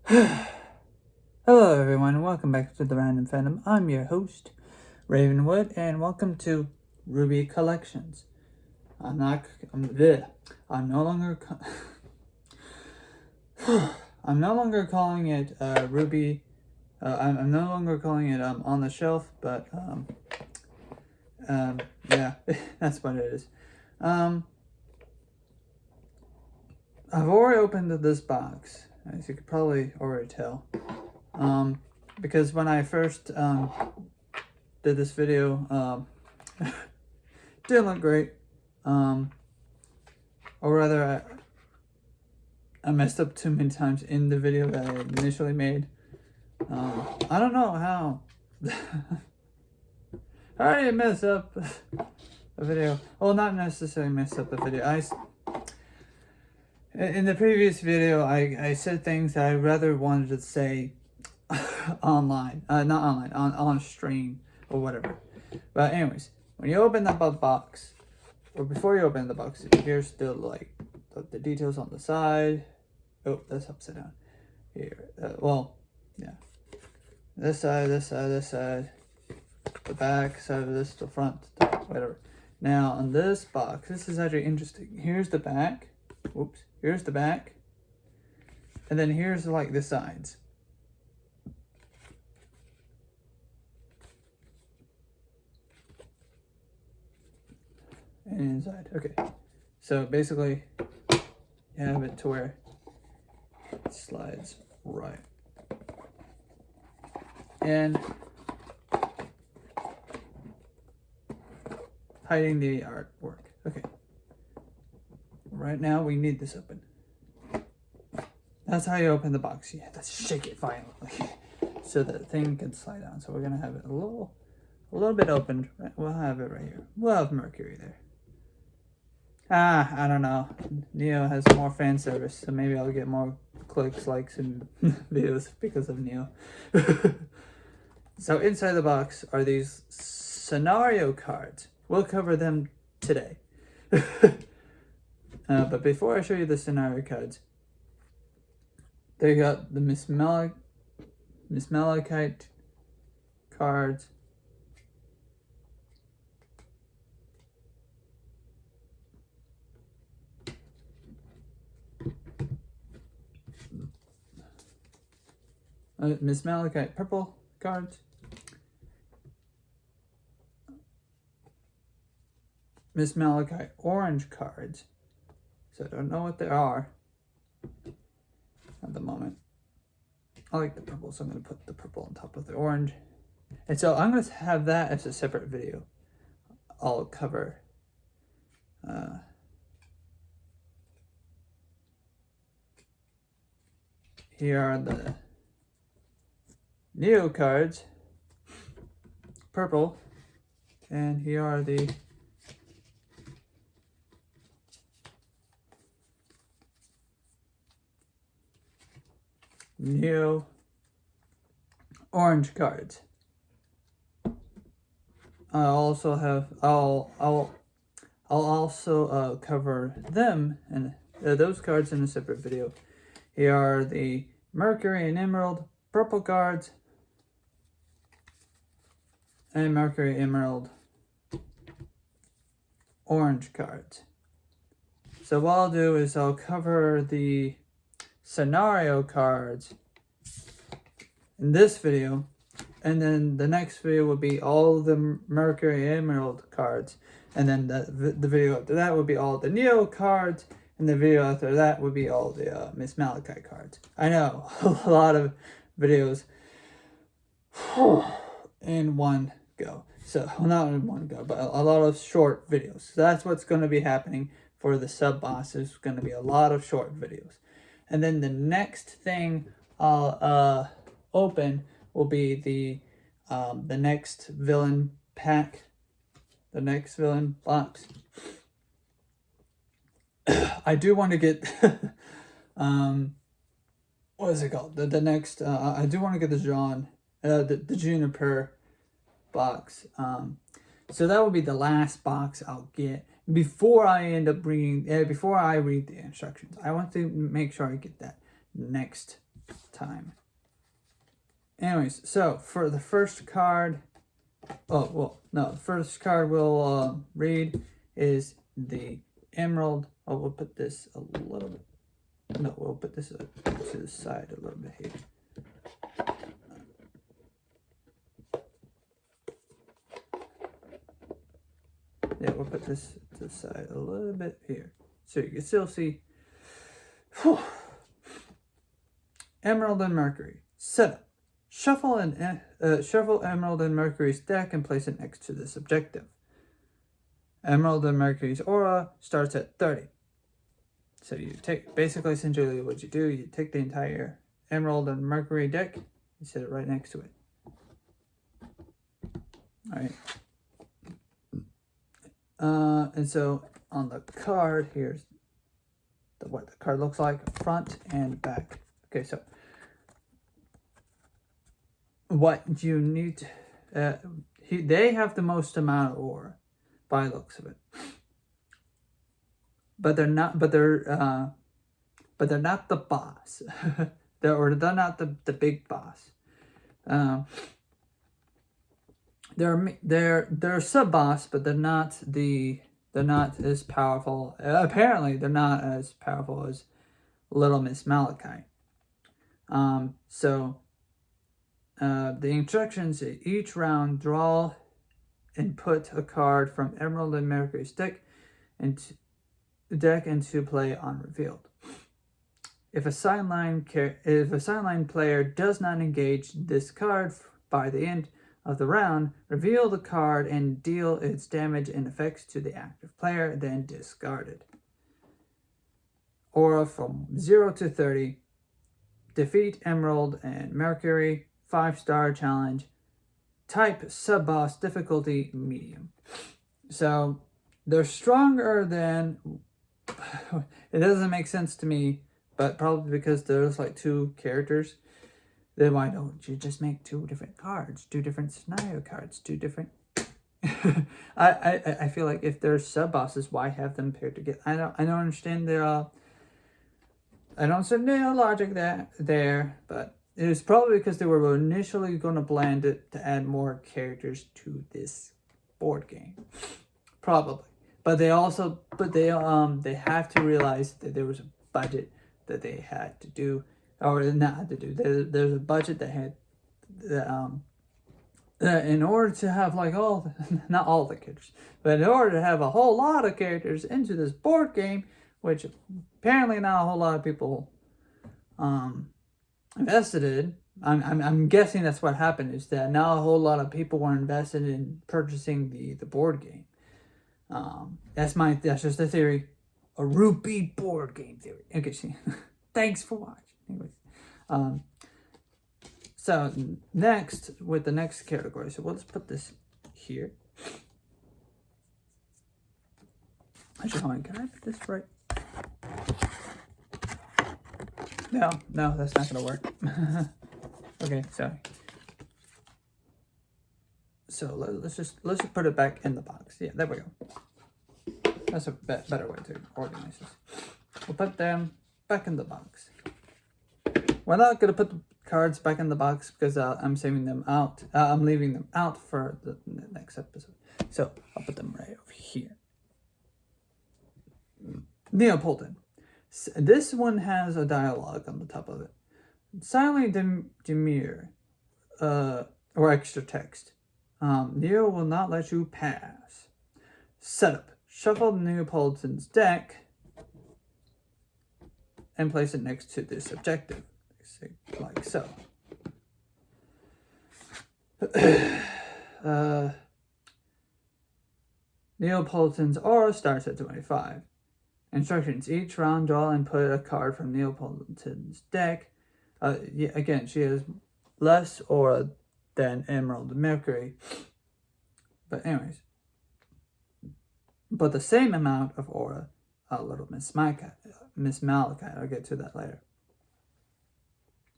Hello everyone, and welcome back to the Random Fandom. I'm your host, Ravenwood, and welcome to RWBY Collections. I'm no longer I'm no longer calling it RWBY. I'm no longer calling it on the shelf, but yeah, that's what it is. I've already opened this box, as you could probably already tell. Because when I first did this video, didn't look great. Or rather, I messed up too many times in the video that I initially made. I don't know how. How did I mess up a video? Well, not necessarily mess up the video. In the previous video, I said things that I rather wanted to say online, not online, on stream or whatever. But anyways, when you open that box, or before you open the box, here's still like the details on the side. Oh, that's upside down. Here, well, yeah. This side, this side, this side. The back side of this, the front, the top, whatever. Now on this box, this is actually interesting. Here's the back. Whoops. Here's the back. And then here's like the sides. And inside. Okay. So basically, you have it to where it slides right. And hiding the artwork. Okay. Right now we need this open. That's how you open the box. You have to shake it violently so the thing can slide down. So we're gonna have it a little bit opened. We'll have it right here. We'll have Mercury there. I don't know. Neo has more fan service, so maybe I'll get more clicks, likes, and views because of Neo. So inside the box are these scenario cards. We'll cover them today. But before I show you the scenario cards, they got the Miss Malachite cards. Miss Malachite purple cards. Miss Malachite orange cards. So I don't know what they are at the moment. I like the purple, so I'm going to put the purple on top of the orange. And so I'm going to have that as a separate video. I'll cover here are the Neo cards, purple, and here are the Neo orange cards. I'll also cover them and those cards in a separate video. Here are the Mercury and Emerald purple cards and Mercury Emerald orange cards. So what I'll do is I'll cover the scenario cards in this video, and then the next video will be all the Mercury Emerald cards, and then the video after that will be all the Neo cards, and the video after that would be all the Miss Malachite cards. I know, a lot of videos in one go. So, well, not in one go, but a lot of short videos. So that's what's going to be happening for the sub-boss. There's going to be a lot of short videos. And then the next thing I'll open will be the next villain pack, the next villain box. I do want to get what is it called? The next I do want to get the the Juniper box. So that will be the last box I'll get before I end up bringing before I read the instructions. I want to make sure I get that next time. Anyways, so for the first card, the first card we'll read is the Emerald. Oh, we'll put this a little bit. No, we'll put this to the side a little bit here. Yeah, we'll put this to the side a little bit here, so you can still see. Emerald and Mercury. Setup. Shuffle Emerald and Mercury's deck and place it next to this objective. Emerald and Mercury's aura starts at 30. So you take, basically, essentially what you do, you take the entire Emerald and Mercury deck, you set it right next to it. Alright. And so on the card, here's what the card looks like, front and back. Okay, so what you need, they have the most amount of aura by the looks of it, but they're not the boss. they're not the big boss. They're sub boss, but they're not as powerful. Apparently they're not as powerful as Little Miss Malachi. The instructions: each round, draw and put a card from Emerald and Mercury's deck into play unrevealed. If a sideline player does not engage this card by the end of the round, reveal the card and deal its damage and effects to the active player, then discard it. Aura from 0 to 30. Defeat Emerald and Mercury. 5-star challenge. Type sub-boss, difficulty medium. So they're stronger than... It doesn't make sense to me, but probably because there's like 2 characters. Then why don't you just make 2 different cards, 2 different scenario cards, 2 different... I feel like if there's sub-bosses, why have them paired together? I don't understand their... I don't understand the logic there, but it was probably because they were initially going to blend it to add more characters to this board game, probably. But they have to realize that there was a budget that they had to do, or not had to do. There's a budget that had in order to have like not all the characters, but in order to have a whole lot of characters into this board game, which apparently not a whole lot of people invested in. I'm guessing that's what happened, is that now a whole lot of people were invested in purchasing the board game. That's just a theory, a RWBY board game theory. Okay, see, thanks for watching. Anyways, so next with the next category. So let's put this here. Actually, hold on, can I put this right? No, that's not gonna work. Okay, sorry. So let's just put it back in the box. Yeah, there we go. That's a better way to organize this. We'll put them back in the box. We're not gonna put the cards back in the box because I'm saving them out. I'm leaving them out for the next episode. So I'll put them right over here. Neapolitan. This one has a dialogue on the top of it. Silently demure, or extra text. Neo will not let you pass. Setup. Shuffle Neapolitan's deck and place it next to this objective. Like so. Neapolitan's aura starts at 25. Instructions: each round, draw and put a card from Neapolitan's deck. Again, she has less aura than Emerald and Mercury. But anyways. But the same amount of aura, Little Miss Malachi. I'll get to that later.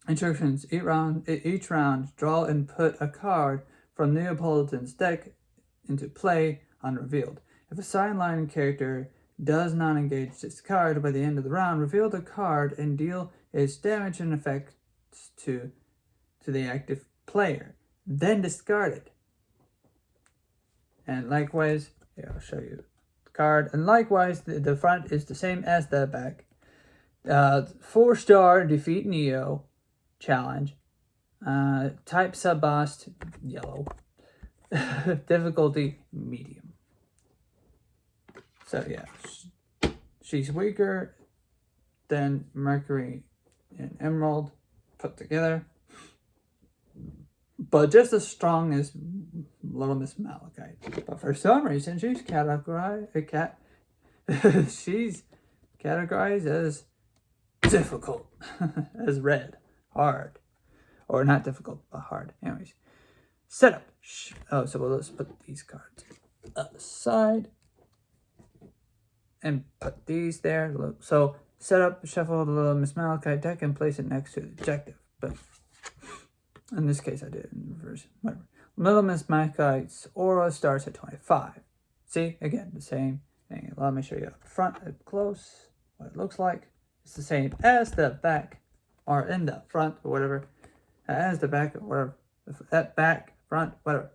Instructions: each round, draw and put a card from Neapolitan's deck into play unrevealed. If a sideline character does not engage this card by the end of the round, reveal the card and deal its damage and effect to the active player, then discard it. And likewise, here I'll show you the card. And likewise, the front is the same as the back. 4-star defeat Neo challenge. Type sub boss yellow. Difficulty medium. So yeah, she's weaker than Mercury and Emerald put together, but just as strong as Little Miss Malachite. But for some reason, she's categorized she's categorized as difficult, as red, hard, or not difficult but hard. Anyways, setup. Oh, so let's put these cards aside and put these there. So set up, shuffle the Little Miss Malachite deck and place it next to the objective. But in this case, I did it in reverse. Whatever. Little Miss Malachite's aura starts at 25. See, again, the same thing. Let me show you up front, up close, what it looks like. It's the same as the back, or in the front, or whatever. As the back, or whatever. At back, front, whatever.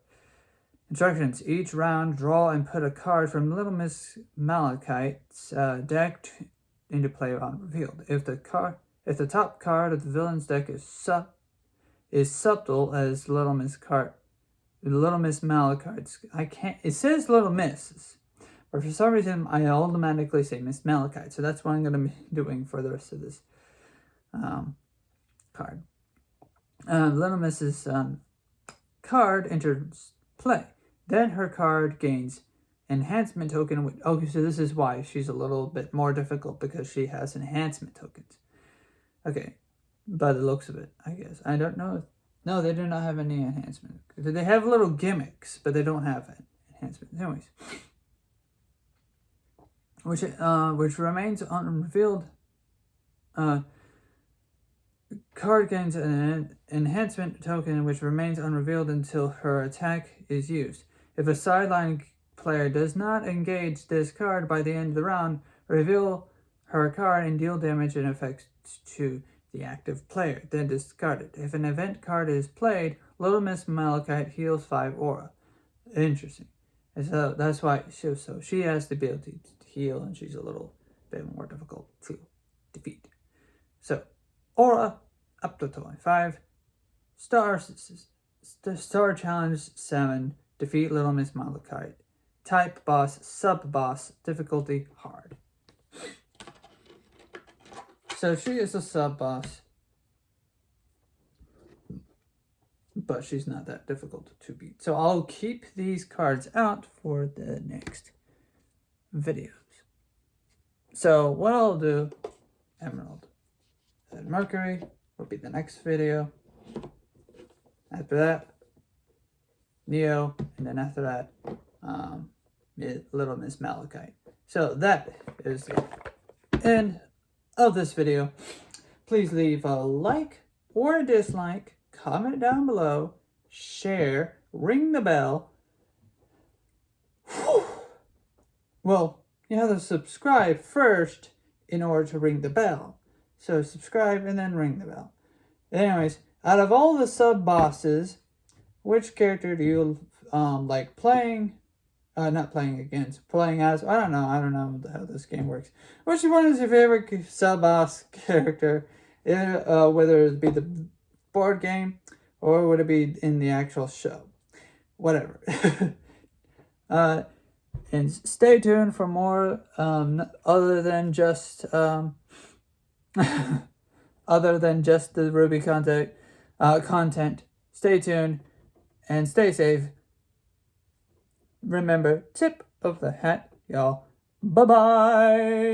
Instructions. Each round, draw and put a card from Little Miss Malachite's deck into play on revealed. If the top card of the villain's deck is subtle as Little Miss Malachite's, it says Little Miss, but for some reason I automatically say Miss Malachite, so that's what I'm going to be doing for the rest of this card. Little Miss's card enters play. Then her card gains enhancement token. Okay, so this is why she's a little bit more difficult, because she has enhancement tokens. Okay, by the looks of it, I guess. I don't know. No, they do not have any enhancement. They have little gimmicks, but they don't have enhancement. Anyways, which remains unrevealed. Card gains an enhancement token which remains unrevealed until her attack is used. If a sideline player does not engage this card by the end of the round, reveal her card and deal damage and effects to the active player, then discard it. If an event card is played, Little Miss Malachite heals 5 aura. Interesting. And so that's why she has the ability to heal, and she's a little bit more difficult to defeat. So, aura up to 25. Star Challenge 7. Defeat Little Miss Malachite. Type boss, sub boss, difficulty hard. So she is a sub boss, but she's not that difficult to beat. So I'll keep these cards out for the next videos. So what I'll do, Emerald and Mercury will be the next video. After that, Neo, and then after that, Little Miss Malachite. So that is the end of this video. Please leave a like or a dislike, comment down below, share, ring the bell. Whew. Well, you have to subscribe first in order to ring the bell. So subscribe and then ring the bell. Anyways, out of all the sub bosses, which character do you like playing? Not playing against, playing as. I don't know how this game works. Which one is your favorite sub boss character? Whether it be the board game or would it be in the actual show? Whatever. And stay tuned for more other than just the RWBY content. Stay tuned and stay safe. Remember, tip of the hat, y'all. Bye-bye.